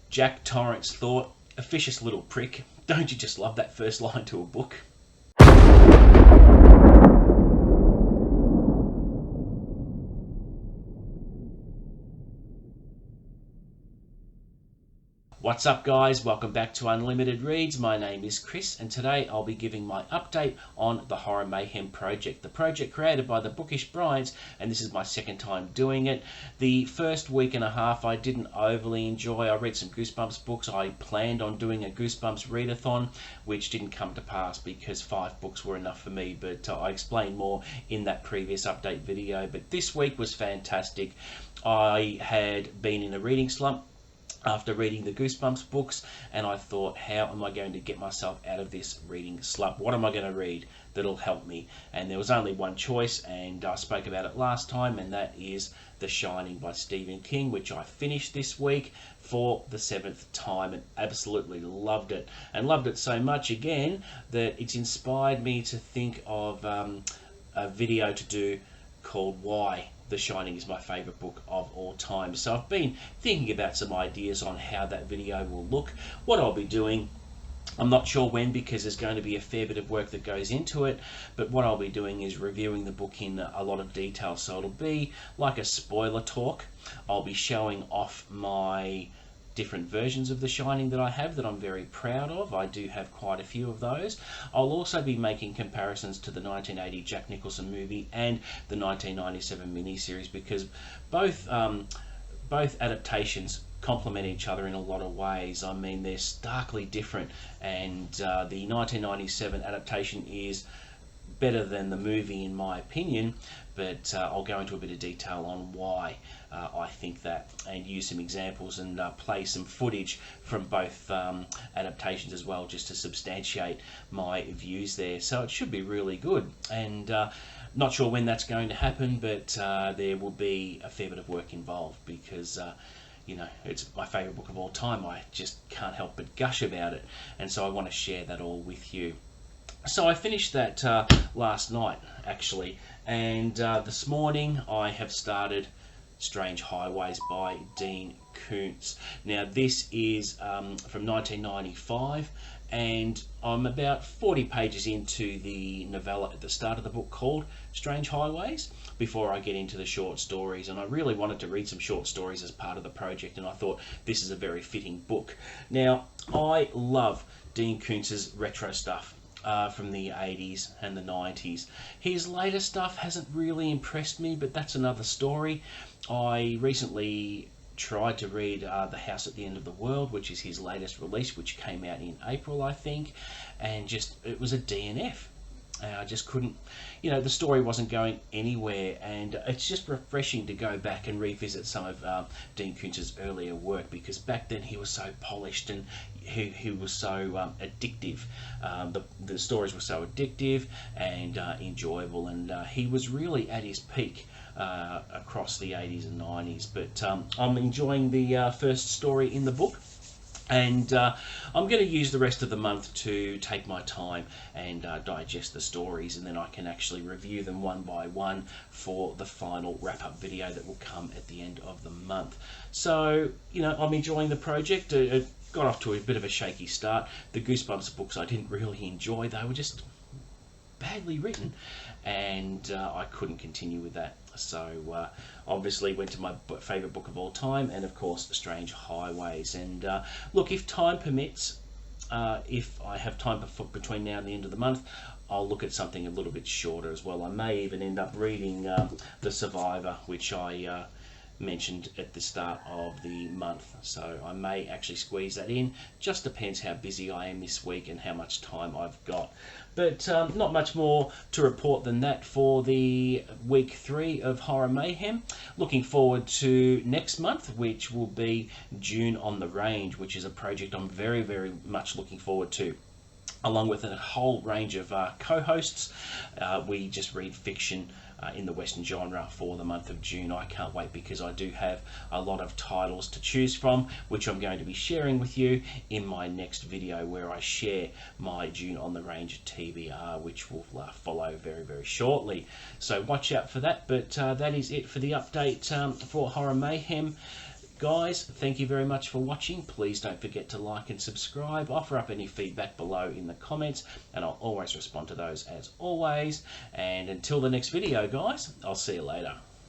Jack Torrance thought, "Officious little prick, don't you just love that first line to a book?" What's up guys, welcome back to Unlimited Reads. My name is Chris and today I'll be giving my update on the Horror Mayhem project. The project created by the Bookish Brides, and this is my second time doing it. The first week and a half I didn't overly enjoy. I read some Goosebumps books. I planned on doing a Goosebumps readathon, which didn't come to pass because 5 books were enough for me, but I explained more in that previous update video. But this week was fantastic. I had been in a reading slump after reading the Goosebumps books, and I thought, how am I going to get myself out of this reading slump? What am I going to read that'll help me? And there was only one choice, and I spoke about it last time, and that is The Shining by Stephen King, which I finished this week for the 7th time and absolutely loved it. And loved it so much again that it's inspired me to think of a video to do called Why The Shining is my favourite book of all time. So I've been thinking about some ideas on how that video will look, what I'll be doing. I'm not sure when because there's going to be a fair bit of work that goes into it, but what I'll be doing is reviewing the book in a lot of detail. So it'll be like a spoiler talk. I'll be showing off my different versions of The Shining that I have that I'm very proud of. I do have quite a few of those. I'll also be making comparisons to the 1980 Jack Nicholson movie and the 1997 miniseries because both adaptations complement each other in a lot of ways. I mean, they're starkly different, and the 1997 adaptation is better than the movie in my opinion, but I'll go into a bit of detail on why I think that, and use some examples and play some footage from both adaptations as well, just to substantiate my views there. So it should be really good, and not sure when that's going to happen, but there will be a fair bit of work involved because you know, it's my favourite book of all time. I just can't help but gush about it, and so I want to share that all with you. So I finished that last night actually, and this morning I have started Strange Highways by Dean Koontz. Now this is from 1995, and I'm about 40 pages into the novella at the start of the book called Strange Highways before I get into the short stories, and I really wanted to read some short stories as part of the project, and I thought this is a very fitting book. Now I love Dean Koontz's retro stuff from the 80s and the 90s. His later stuff hasn't really impressed me, but that's another story. I recently tried to read The House at the End of the World, which is his latest release, which came out in April I think, and just it was a DNF. I just couldn't, you know, the story wasn't going anywhere, and it's just refreshing to go back and revisit some of Dean Koontz's earlier work, because back then he was so polished and he was so addictive. The stories were so addictive and enjoyable, and he was really at his peak across the 80s and 90s. But I'm enjoying the first story in the book, and I'm going to use the rest of the month to take my time and digest the stories, and then I can actually review them one by one for the final wrap-up video that will come at the end of the month. So, you know, I'm enjoying the project. It got off to a bit of a shaky start. The Goosebumps books I didn't really enjoy. They were just badly written, and I couldn't continue with that. So obviously went to my favourite book of all time, and of course Strange Highways. And look, if time permits, if I have time between now and the end of the month, I'll look at something a little bit shorter as well. I may even end up reading The Survivor, which I mentioned at the start of the month, so I may actually squeeze that in. Just depends how busy I am this week and how much time I've got. But not much more to report than that for the week 3 of Horror Mayhem. Looking forward to next month, which will be June on the Range, which is a project I'm very, very much looking forward to, along with a whole range of co-hosts. We just read fiction in the Western genre for the month of June. I can't wait because I do have a lot of titles to choose from, which I'm going to be sharing with you in my next video, where I share my June on the Range TBR, which will follow very, very shortly. So watch out for that. But that is it for the update for Horror Mayhem. Guys, thank you very much for watching. Please don't forget to like and subscribe. Offer up any feedback below in the comments, and I'll always respond to those as always. And until the next video, guys, I'll see you later.